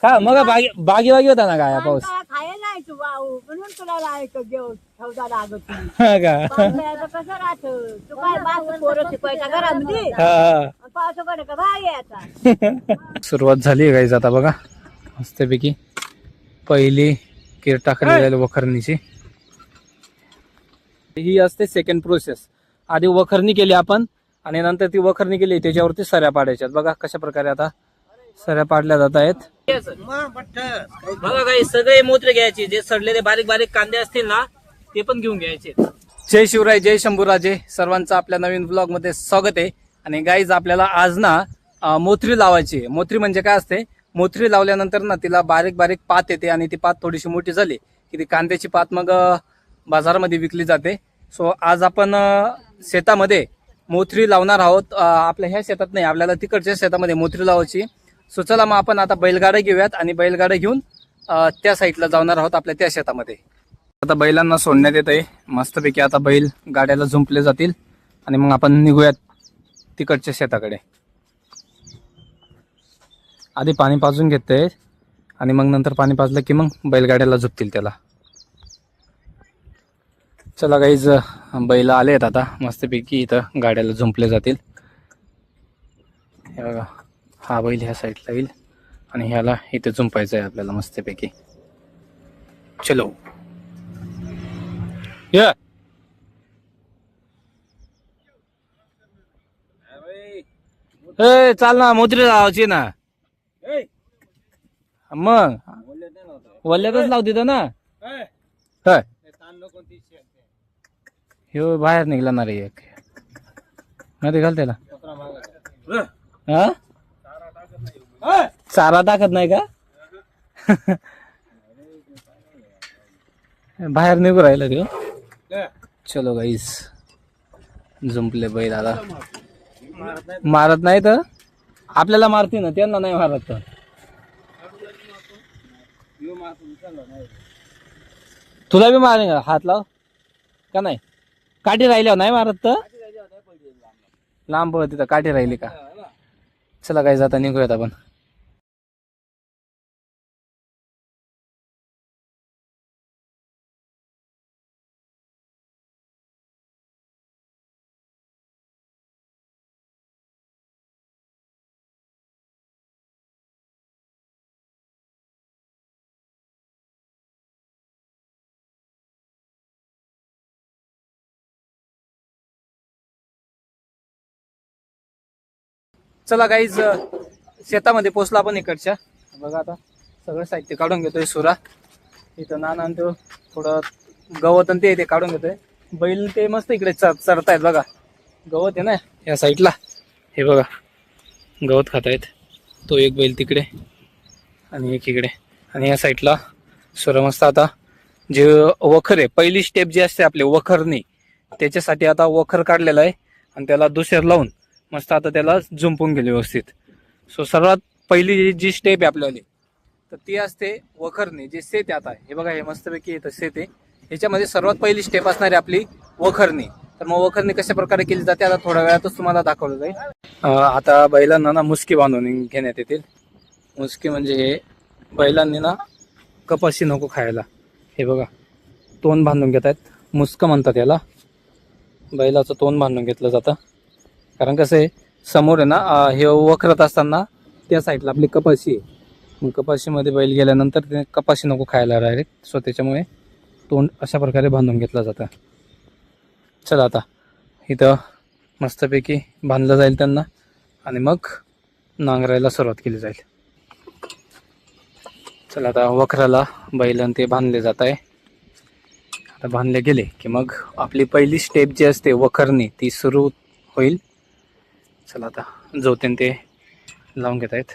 का मग बागी होता ना काय पाऊस खाय नाही तू भाऊ म्हणून तुला लायक घेऊ ठेवता लागत नाही. हा का पावसाळ्याचं कसं राहत तू काय बास पोरं शिकवायच्या घरामध्ये हा. पावसाकडे का भाग यायचा. सुरुवात झाली गाईज आता बघा मस्तपैकी पहिली कीर टाकली जाईल वखरणीची. ही असते सेकंड प्रोसेस. आधी वखरणी केली आपण आणि नंतर ती वखरणी केली त्याच्यावरती सऱ्या पाडायच्यात. बघा कशा प्रकारे आता सऱ्या पाडल्या जात आहेत. बघा काही सगळे मोत्रे घ्यायचे जे सडलेले बारीक बारीक कांदे असतील ना ते पण घेऊन घ्यायचे. जय शिवराय जय शंभूराजे सर्वांचं आपल्या नवीन ब्लॉग मध्ये स्वागत आहे. आणि गाईज आपल्याला आज ना मोथरी लावायची. मोथरी म्हणजे काय असते, मोथरी लावल्यानंतर ना तिला बारीक बारीक पात येते आणि ती पात थोडीशी मोठी झाली की ती कांद्याची पात मग बाजारामध्ये विकली जाते. सो आज आपण शेतामध्ये मोथरी लावणार आहोत. आपल्या ह्या शेतात नाही, आपल्याला तिकडच्या शेतामध्ये मोथरी लावायची. सो चला मग आपण आता बैलगाड्या घेऊयात आणि बैलगाड्या घेऊन त्या साईडला जाणार आहोत आपल्या त्या शेतामध्ये. आता बैलांना सोडण्यात येत आहे मस्तपैकी. आता बैल गाड्याला झुंपले जातील आणि मग आपण निघूयात तिकडच्या शेताकडे. आधी पाणी पाजून घेते आणि मग नंतर पाणी पाजलं की मग बैलगाड्याला झुपतील त्याला. चला गाईज बैल आले आहेत आता मस्तपैकी. इथं गाड्याला झुंपले जातील. हे बघा हा बैल ह्या साईडला येईल आणि ह्याला इथे झुंपायचं आहे आपल्याला मस्तपैकी. चलो या चाल ना मोत्री लावायची ना. मग वल्ल्यातच लावते ना. काय ह्यो बाहेर निघला ना रे एक मध्ये घाल त्याला. हा चारा टाकत नाही का बाहेर निघू राहिला त्यो. चलो गाईस झुंपले बैल. आता मारत नाही तर आपल्याला मारते ना, त्यांना नाही मारत. तर तुला बी मारेन का? हात लाव का नाही. काठी राहिल्यावर नाही मारत तर लांब पळत तिथं काठी राहिली का. चला गाईस आता निघूयात आपण. चला गाईज शेतामध्ये पोचला आपण इकडच्या. बघा आता सगळं साहित्य काढून घेतोय. सुरा इथं नाना तो थोडं गवत आणि ते काढून घेतोय. बैल ते मस्त इकडे चरतायत. बघा गवत आहे ना या साईडला. हे बघा गवत खात आहेत. तो एक बैल तिकडे आणि एक इकडे. आणि या साईडला सुरा मस्त आता जे वखर आहे पहिली स्टेप जी असते आपली वखरणी त्याच्यासाठी आता वखर काढलेला आहे आणि त्याला दुसऱ्या लावून मस्त आता त्याला झुंपून गेले व्यवस्थित. सो सर्वात पहिली जी स्टेप आहे आपल्याला तर ती असते वखरणी. जे शेत आता हे बघा हे मस्तपैकी येतं शेत आहे. ह्याच्यामध्ये सर्वात पहिली स्टेप असणार आहे आपली वखरणी. तर मग वखरणी कशा प्रकारे केली जाते आता थोड्या वेळातच तुम्हाला दाखवलं जाईल. आता बैलांना ना मुसकी बांधून घेण्यात येतील. मुसकी म्हणजे हे बैलांनी ना कपाशी नको खायला. हे बघा तोंड बांधून घेत आहेत. मुसकं म्हणतात याला. बैलाचं तोंड बांधून घेतलं जातं. कारण कसं आहे समोर आहे ना हे वखरत असताना त्या साईडला आपली कपाशी आहे. मग कपाशीमध्ये बैल गेल्यानंतर ते कपाशी नको खायला डायरेक्ट. सो त्याच्यामुळे तोंड अशा प्रकारे बांधून घेतलं जातं. चला आता इथं मस्तपैकी बांधलं जाईल त्यांना आणि मग नांगरायला सुरुवात केली जाईल. चला आता वखराला बैलन ते बांधले जात आहे. आता बांधले गेले की मग आपली पहिली स्टेप जी असते वखरणी ती सुरू होईल. चला आता जोते ते लावून घेत आहेत.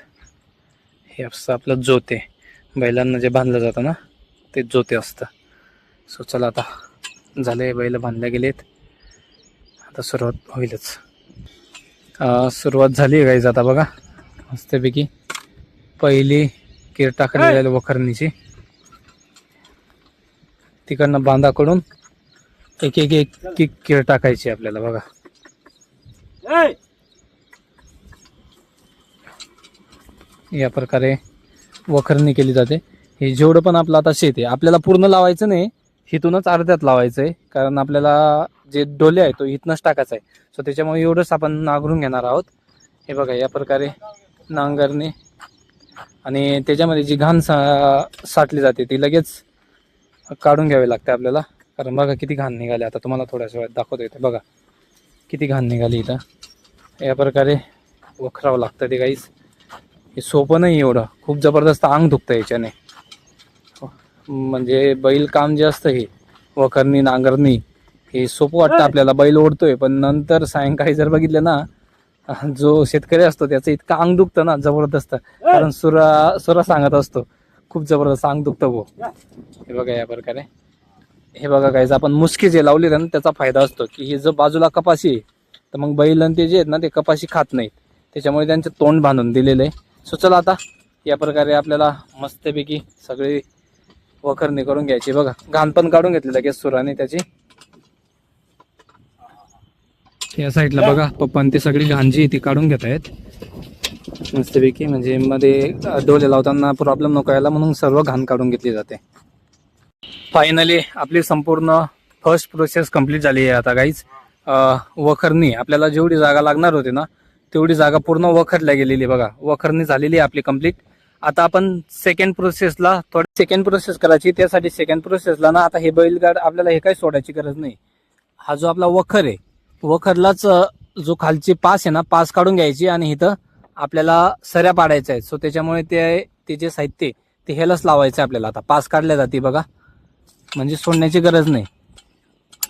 हे असं आपलं जोते बैलांना जे बांधलं जातं ना ते जोते असतं. सो चला आता झाले बैल बांधले गेलेत. आता सुरुवात होईलच. सुरुवात झाली गाईज आता बघा मस्तपैकी पहिली कीर टाकली जाईल वखरणीची. तिकडनं बांधाकडून एक एक एक कीर टाकायची आपल्याला. बघा या प्रकारे वखरणी केली जाते. हे जेवढं पण आपलं आता शेत आहे आपल्याला पूर्ण लावायचं नाही, इथूनच अर्ध्यात लावायचं आहे, कारण आपल्याला जे डोले आहे तो इथनंच टाकायचा आहे. सो त्याच्यामुळे एवढंच आपण नांगरून घेणार आहोत. हे बघा या प्रकारे नांगरणे, आणि त्याच्यामध्ये जी घाण साठली जाते ती लगेच काढून घ्यावी लागते आपल्याला. कारण बघा किती घाण निघाली, आता तुम्हाला थोड्याशा वेळात दाखवतो. इथे बघा किती घाण निघाली इथं. या प्रकारे वखरावं लागतं ते काहीच. हे सोपं नाही एवढं, खूप जबरदस्त अंग दुखतं याच्याने. म्हणजे बैल काम जे असतं हे वखरणी नांगरणी हे सोपं वाटतं आपल्याला, बैल ओढतोय, पण नंतर सायंकाळी जर बघितलं ना, जो शेतकरी असतो त्याचं इतकं अंग दुखतं ना जबरदस्त. कारण सुरा सांगत असतो खूप जबरदस्त अंग दुखतं भाऊ. हे बघा या प्रकारे. हे बघा गाईज, आपण मुसकी जे लावली ना त्याचा फायदा असतो की हे जर बाजूला कपाशी आहे तर मग बैल आणि ते जे आहेत ना ते कपाशी खात नाहीत, त्याच्यामुळे त्यांचं तोंड बांधून दिलेलं आहे. सो चला आता या प्रकारे आपल्याला मस्तपैकी सगळी वखरणी करून घ्यायची. बघा घाण पण काढून घेतली लगेच सुराने त्याची. या साईडला बघा पप्पा ते सगळी घाण जी ती काढून घेत आहेत मस्तपैकी, म्हणजे मध्ये डोले लावताना प्रॉब्लेम नको यायला म्हणून सर्व घाण काढून घेतली जाते. फायनली आपली संपूर्ण फर्स्ट प्रोसेस कंप्लीट झाली आहे आता गाईज. वखरणी आपल्याला जेवढी जागा लागणार होती ना तेवढी जागा पूर्ण वखरल्या गेलेली. बघा वखरणी झालेली आहे आपली कंप्लीट. आता आपण सेकंड प्रोसेसला सेकंड प्रोसेस करायची. त्यासाठी सेकंड प्रोसेसला ना आता हे बैलगाड आपल्याला हे काही सोडायची गरज नाही. हा जो आपला वखर आहे, वखरलाच जो खालची पास आहे ना पास काढून घ्यायची, आणि इथं आपल्याला सऱ्या पाडायच्या आहेत. सो त्याच्यामुळे ते जे साहित्य ते ह्यालाच लावायचं आपल्याला. आता पास काढल्या जाते बघा, म्हणजे सोडण्याची गरज नाही.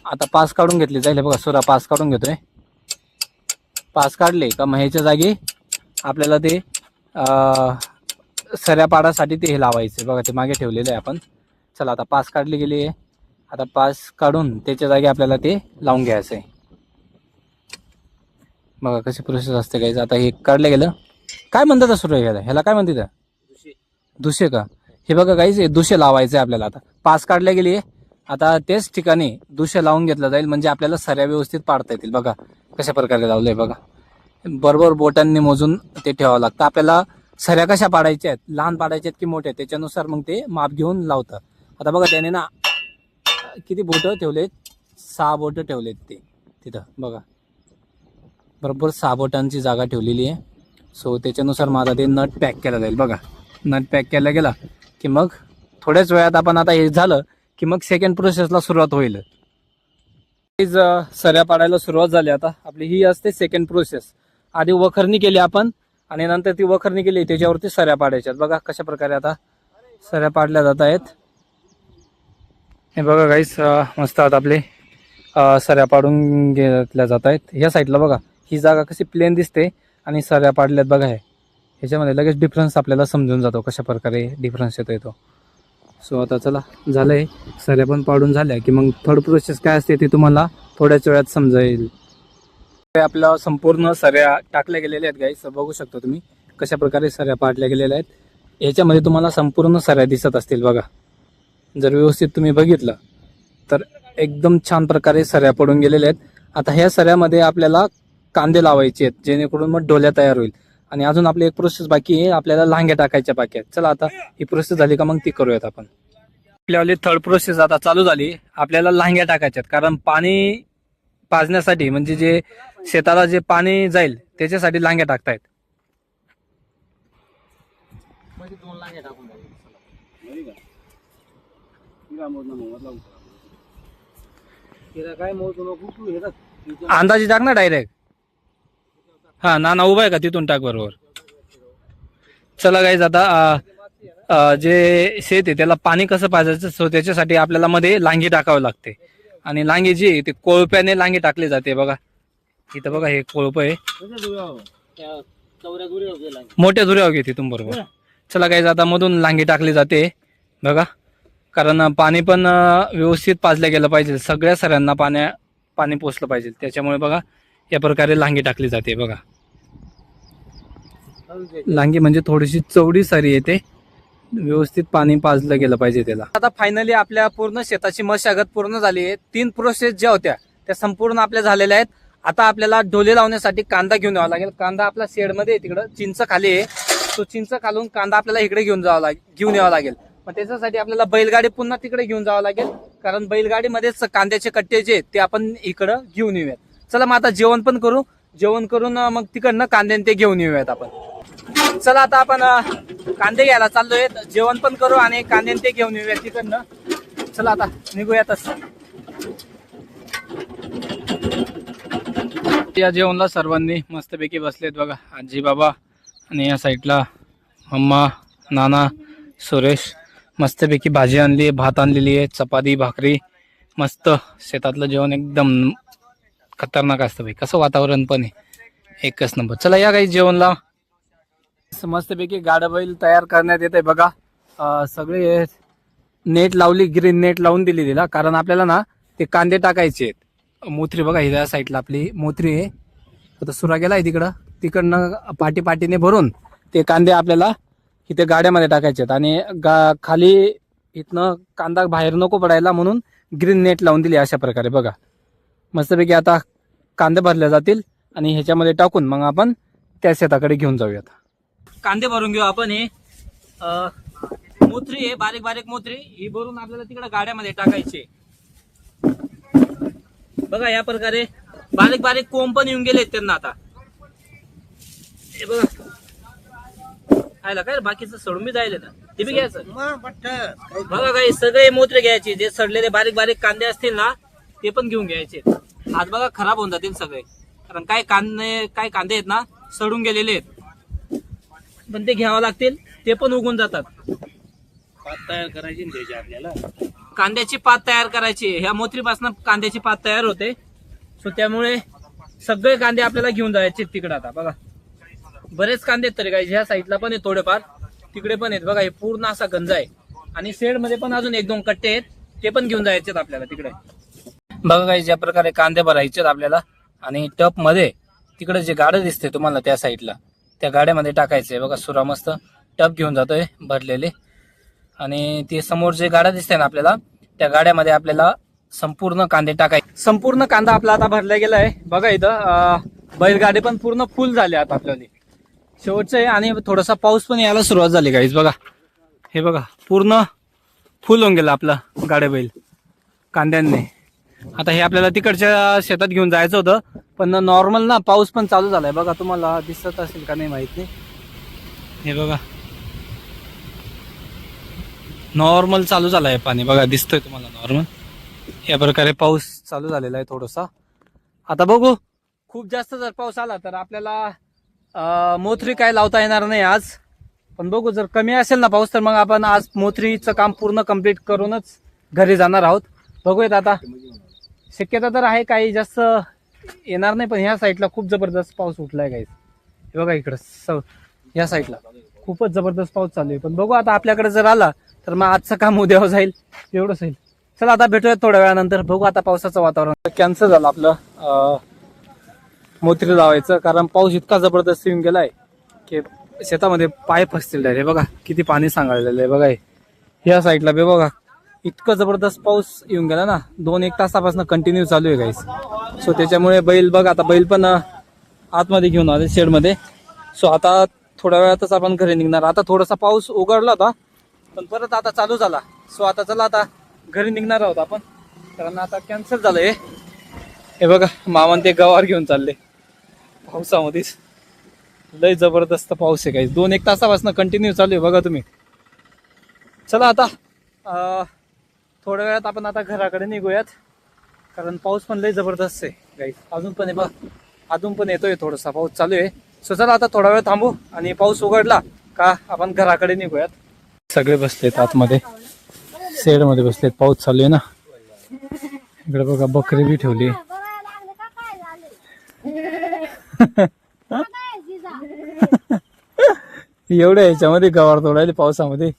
आता पास काढून घेतली जाईल. बघा सुरा पास काढून घेतोय. पास काढले का मग ह्याच्या जागी आपल्याला ते सऱ्या पाडासाठी ते हे लावायचे. बघा ते मागे ठेवलेलं आहे आपण. चला आता पास काढली गेली आहे. आता पास काढून त्याच्या जागी आपल्याला ते लावून घ्यायचं आहे. बघा कशी प्रोसेस असते काही. आता हे काढलं गेलं, काय म्हणतात सुरू आहे ह्याला काय म्हणते दुशे का? हे बघा काहीच दुशे लावायचे आपल्याला. आता पास काढल्या गेली आहे, आता तेच ठिकाणी दुशे लावून घेतलं जाईल, म्हणजे आपल्याला सऱ्या व्यवस्थित पाडता येतील. बघा कशा प्रकारे लावलंय बघा. बरोबर बोटांनी मोजून ते ठेवावं लागतं आपल्याला. सऱ्या कशा पाडायच्या आहेत, लहान पाडायच्या आहेत की मोठ्या, त्याच्यानुसार मग ते माप घेऊन लावतं. आता बघा त्याने ना किती बोटं ठेवलेत, 6 बोटं ठेवलेत ते तिथं. बघा बरोबर 6 बोटांची जागा ठेवलेली आहे. सो त्याच्यानुसार माझा ते नट पॅक केला जाईल. बघा नट पॅक केला गेला की मग थोड्याच वेळात आपण आता हे झालं की मग सेकंड प्रोसेसला सुरुवात होईल. सऱ्या पाडायला सुरुवात झाली. आता आपली ही असते सेकंड प्रोसेस. आधी वखरणी केली आपण, आणि नंतर ती वखरणी केली त्याच्यावरती सऱ्या पाडायच्यात. बघा कशा प्रकारे आता सऱ्या पाडल्या जात आहेत. हे बघा गाईस मस्त आता आपले सऱ्या पाडून घेतल्या जात आहेत. ह्या साईडला बघा ही जागा कशी प्लेन दिसते आणि सऱ्या पाडल्यात बघा. ह्याच्यामध्ये लगेच डिफरन्स आपल्याला समजून जातो कशा प्रकारे डिफरन्स येतो. सो आता चला झालंय, सऱ्या पण पाडून झाल्या की मग थर्ड प्रोसेस काय असते ते तुम्हाला थोड्याच वेळात समजेल. आपल्या संपूर्ण सऱ्या टाकल्या गेलेल्या आहेत गाईस. बघू शकता तुम्ही कशा प्रकारे सऱ्या पाडल्या गेलेल्या आहेत. ह्याच्यामध्ये तुम्हाला संपूर्ण सऱ्या दिसत असतील बघा. जर व्यवस्थित तुम्ही बघितलं तर एकदम छान प्रकारे सऱ्या पडून गेलेल्या आहेत. आता ह्या सऱ्यामध्ये आपल्याला कांदे लावायचे आहेत, जेणेकरून मग डोल्या तयार होईल. आणि अजून आपली एक प्रोसेस बाकी आहे, आपल्याला लांग्या टाकायच्या बाकी आहेत. चला आता ही प्रोसेस झाली का मग ती करूयात आपण. आपल्यावाली थर्ड प्रोसेस आता चालू झाली. आपल्याला लांग्या टाकायच्यात, कारण पाणी पाजण्यासाठी, म्हणजे जे शेताला जे पाणी जाईल त्याच्यासाठी लांग्या टाकतायत. अंदाजे टाक ना डायरेक्ट. हा नाना उभा आहे का तिथून टाक बरोबर. चला गाईज आता जे शेत आहे त्याला पाणी कसं पाजायचं, सो त्याच्यासाठी आपल्याला मध्ये लांगी टाकावी लागते. आणि लांगी जी ते कोळप्याने लांगी टाकली जाते. बघा इथं बघा हे कोळप आहे, मोठ्या धुऱ्यावर घे तिथून बरोबर. चला गाईज आता मधून लांगी टाकली जाते बघा, कारण पाणी पण व्यवस्थित पाजलं गेलं पाहिजे, सगळ्या सऱ्यांना पाणी पोचलं पाहिजे. त्याच्यामुळे बघा या प्रकारे लांगी टाकली जाते. बघा लांगी म्हणजे थोडीशी चौडी सारी येते, व्यवस्थित पाणी पाजलं गेलं पाहिजे त्याला. आता फायनली आपल्या पूर्ण शेताची मशागत पूर्ण झाली आहे. 3 प्रोसेस ज्या होत्या त्या संपूर्ण आपल्या झालेल्या आहेत. आता आपल्याला डोले लावण्यासाठी कांदा घेऊन यावा लागेल. कांदा आपला शेडमध्ये आहे तिकडं, चिंच खाली आहे. तो चिंच खालून कांदा आपल्याला इकडे घेऊन यावा लागेल. मग त्याच्यासाठी आपल्याला बैलगाडी पुन्हा तिकडे घेऊन जावं लागेल, कारण बैलगाडीमध्येच कांद्याचे कट्टे जे ते आपण इकडं घेऊन येऊयात. चला मग आता जेवण पण करू, जेवण करून मग तिकडनं कांद्याने ते घेऊन येऊयात आपण. चला आता आपण कांदे घ्यायला चाललोय, जेवण पण करू आणि कांद्याने ते घेऊन येऊयात तिकडनं. चला आता निघूयातच. या जेवणला सर्वांनी मस्तपैकी बसलेत बघा, आजी बाबा आणि या साईडला मम्मा, नाना, सुरेश. मस्तपैकी भाजी आणली, भात आणलेली आहे, चपाती भाकरी. मस्त शेतातलं जेवण एकदम खतरनाक असतं भाई. कसं वातावरण पण आहे एकच नंबर. चला या काही जेवणला. मस्तपैकी गाडा बैल तयार करण्यात येते बघा. सगळे नेट लावली, ग्रीन नेट लावून दिली तिला, कारण आपल्याला ना ते कांदे टाकायचे आहेत. मोथरी बघा, ह्या साईडला आपली मोथरी आहे. आता सुरा गेलाय तिकडनं पाटीने भरून ते कांदे आपल्याला इथे गाड्यामध्ये टाकायचे आहेत. आणि खाली इथनं कांदा बाहेर नको पडायला म्हणून ग्रीन नेट लावून दिली अशा प्रकारे बघा. मस्तपैकी आता कांदे भरले जातील आणि ह्याच्यामध्ये टाकून मग आपण त्या शेताकडे घेऊन जाऊयात. कांदे भरून घेऊ आपण. हे मोथरी आहे, बारीक बारीक मोथरी ही भरून आपल्याला तिकडे गाड्यामध्ये टाकायची बघा. या प्रकारे बारीक बारीक कोंब पण येऊन गेले त्यांना. आता हे बघा, खायला काय बाकीचं सोडून बी जायला ना, ते बी घ्यायचं बघा. काही सगळे मोत्रे घ्यायचे, जे सडलेले बारीक बारीक कांदे असतील ना ते पण घेऊन घ्यायचे. आज बघा खराब होऊन जातील सगळे, कारण काय कांदे आहेत ना सडून गेलेले आहेत, पण ते घ्यावं लागतील. ते पण उगून जातात. पात तयार करायची ना त्याची आपल्याला, कांद्याची पात तयार करायची. ह्या मोत्रीपासून कांद्याची पात तयार होते. सो त्यामुळे सगळे कांदे आपल्याला घेऊन जायचे तिकडे. आता बघा बरेच कांदे आहेत तरी काही. ह्या साईडला पण आहे थोडेफार, तिकडे पण आहेत बघा. हे पूर्ण असा गंज आहे. आणि शेड मध्ये पण अजून 1-2 कट्टे आहेत, ते पण घेऊन जायचे आपल्याला तिकडे बघा. काही ज्या प्रकारे कांदे भरायचे आपल्याला. आणि टप मध्ये तिकडे जे गाडं दिसते तुम्हाला त्या साईडला, त्या गाड्यामध्ये टाकायचे बघा. सुरा मस्त टप घेऊन जातोय भरलेले. आणि ते समोर जे गाड्या दिसते ना आपल्याला, त्या गाड्यामध्ये आपल्याला संपूर्ण कांदे टाकायचे. संपूर्ण कांदा आपला आता भरला गेलाय बघा. इथं बैलगाडी पण पूर्ण फुल झाले आता आपल्याला. शेवटचं आहे आणि थोडासा पाऊस पण यायला सुरुवात झाली गाईज बघा. हे बघा पूर्ण फुल होऊन गेला आपला गाड्या बैल कांद्यांनी. आता हे आपल्याला तिकडच्या शेतात घेऊन जायचं होतं, पण नॉर्मल ना पाऊस पण चालू झालाय बघा. तुम्हाला दिसत असेल का नाही माहित नाही. हे बघा नॉर्मल चालू झालाय पाणी बघा, दिसतोय तुम्हाला नॉर्मल. या प्रकारे पाऊस चालू झालेला आहे थोडासा. आता बघू, खूप जास्त जर पाऊस आला तर आपल्याला मोथरी काय लावता येणार नाही आज. पण बघू, जर कमी असेल ना पाऊस तर मग आपण आज मोथरीचं काम पूर्ण कंप्लीट करूनच घरी जाणार आहोत. बघूयात आता. शक्यता तर आहे, काही जास्त येणार नाही, पण ह्या साईडला खूप जबरदस्त पाऊस उठलाय गाईस. हे बघा इकडं या साईडला खूपच जबरदस्त पाऊस चालू आहे. पण बघू आता आपल्याकडे जर आला तर मग आजचं काम उद्या जाईल, एवढंच होईल. चला आता भेटूयात थोड्या वेळानंतर. बघू आता पावसाचं वातावरण. कॅन्सल झालं आपलं मोथरी लावायचं, कारण पाऊस इतका जबरदस्त येऊन गेलाय की शेतामध्ये पाय फसतील डायरेक्ट. बघा किती पाणी सांगाळलेलं आहे बघा. ह्या साईडला बे बघा इतकं जबरदस्त पाऊस येऊन गेला ना, 2-1 तासापासून कंटिन्यू चालू आहे गाईस. सो त्याच्यामुळे बैल बघा, आता बैल पण आतमध्ये घेऊन आले शेडमध्ये. सो आता थोड्या वेळातच आपण घरी निघणार. आता थोडासा पाऊस उघडला होता, पण परत आता चालू झाला. सो आता चला आता घरी निघणार आहोत आपण, कारण आता कॅन्सल झालंय. हे बघा मामान ते गवार घेऊन चालले पावसामध्येच. लय जबरदस्त पाऊस आहे काही. 2-1 तासापासून कंटिन्यू चालू आहे बघा तुम्ही. चला आता थोड्या वेळात आपण आता घराकडे निघूयात, कारण पाऊस पण लय जबरदस्त आहे गाईस. अजून पण आहे बघ, अजून पण येतोय, थोडासा पाऊस चालू आहे. सो चला आता थोडा वेळ थांबू आणि पाऊस उघडला का आपण घराकडे निघूयात. सगळे बसलेत आतमध्ये, शेड मध्ये बसलेत. पाऊस चालू आहे ना. इकडे बघा बकरी बी ठेवली. एवढ्या ह्याच्यामध्ये गवार तोडायला पावसामध्ये.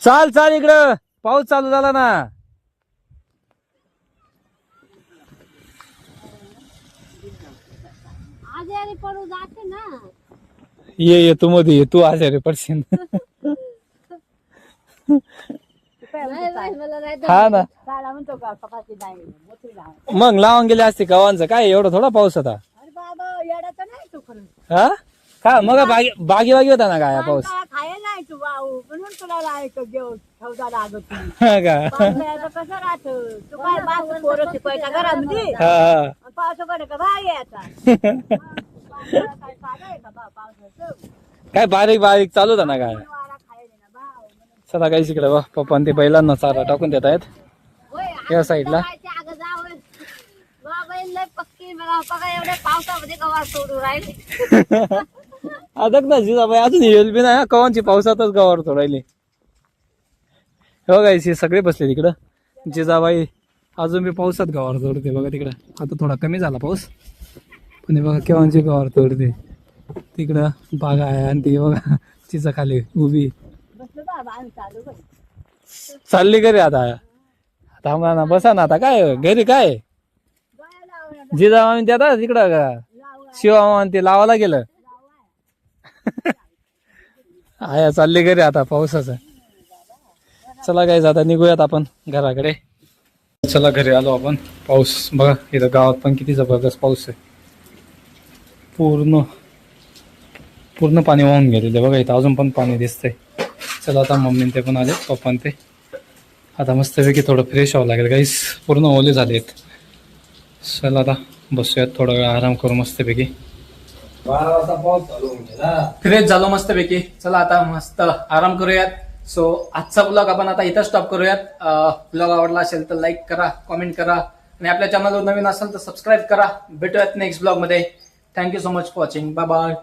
चाल चाल इकडं, पाऊस चालू झाला ना. आजारी पडू जाते ना. ये तू मध्ये ये, तू आजारी पडशील. हा ना, म्हणतो का कपाशी नाही मोठी लाव. मग लावून गेले असते गावांचं काय, एवढा थोडा पाऊस होता. अरे बाबा येडाचं नाही हा का मग बागी बागी होता ना काय पाऊस खायला नाही तू भाऊ म्हणून तुला लायक घेऊन ठेवता लागत नाही. हा का पावसाळ्याचं कसं राहत तू काय बास पोरं शिकवायच्या घरामध्ये हा पावसाकडे का भाग आहे आता पावसाळा काय साधं आहे का पावसाचं काय बारीक बारीक चालू होता ना काय वारा खायला ना भाव म्हणून. चला काही शिकलं बा पप्पा ते बैलांना चारा टाकून देत आहेत होय, या साईडला अगं जावं बाबा लय पक्की मला बघा एवढ्या पावसामध्ये गवार सोडू राहिले. अदक ना जिजाबाई अजून येईल बी नाही कवांची पावसातच गावावर सोडायली हो गायची सगळे बसले तिकडं जिजाबाई अजून बी पावसात गावावर सोडते बघा तिकडं आता थोडा कमी झाला पाऊस पण हे बघा केव्हाची गावावर सोडते तिकडं बागा आहे आणि ती बघा तिचा खाली उभी बसलो बाबा आम्ही चालू बघ. चालली घरी आता थांबा ना बसा ना आता काय घरी काय डोळ्या लावून जिजाबाई त्यात तिकडं का शिवा ते लावायला गेलं आया चालली घरी आता पावसाचं चला काय आता निघूयात आपण घराकडे चला घरी आलो आपण पाऊस बघा इथं गावात पण किती जबरदस्त पाऊस आहे पूर्ण पाणी वाहून गेलेले बघा इथं अजून पण पाणी दिसतंय चला आता मम्मी ते पण आले पप्पा ते आता मस्तपैकी थोडं फ्रेश व्हावं लागेल काहीच पूर्ण ओले झालेत चला आता बसूयात थोडा वेळ आराम करू मस्तपैकी 12 वाजता पाऊस चालू होऊन गेला. फ्रेश झालो मस्तपैकी चला आता मस्त आराम करूयात सो आजचा ब्लॉग आपण आता इथं स्टॉप करूयात ब्लॉग आवडला असेल तर लाईक करा कमेंट करा आणि आपल्या चॅनलवर नवीन असेल तर सबस्क्राईब करा भेटूयात नेक्स्ट ब्लॉग मध्ये thank you so much for watching bye bye